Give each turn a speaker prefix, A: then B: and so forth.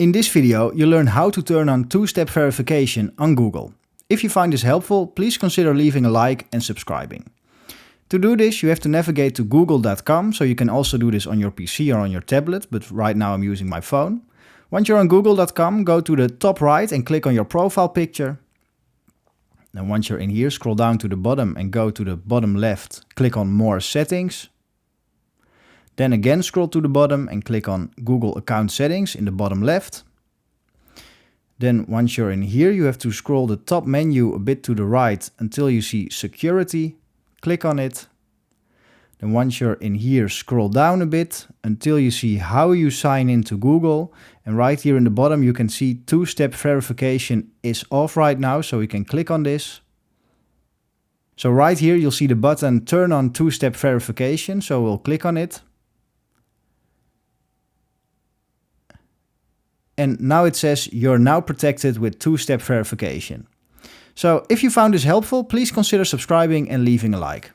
A: In this video, you'll learn how to turn on two-step verification on Google. If you find this helpful, please consider leaving a like and subscribing. To do this, you have to navigate to google.com, so you can also do this on your PC or on your tablet, but right now I'm using my phone. Once you're on google.com, go to the top right and click on your profile picture. Then once you're in here, scroll down to the bottom and go to the bottom left, click on More Settings. Then again scroll to the bottom and click on Google Account Settings in the bottom left. Then once you're in here, you have to scroll the top menu a bit to the right until you see Security. Click on it. Then once you're in here, scroll down a bit until you see how you sign into Google. And right here in the bottom, you can see two-step verification is off right now, so we can click on this. So right here, you'll see the button Turn on two-step verification, so we'll click on it. And now it says you're now protected with two-step verification. So if you found this helpful, please consider subscribing and leaving a like.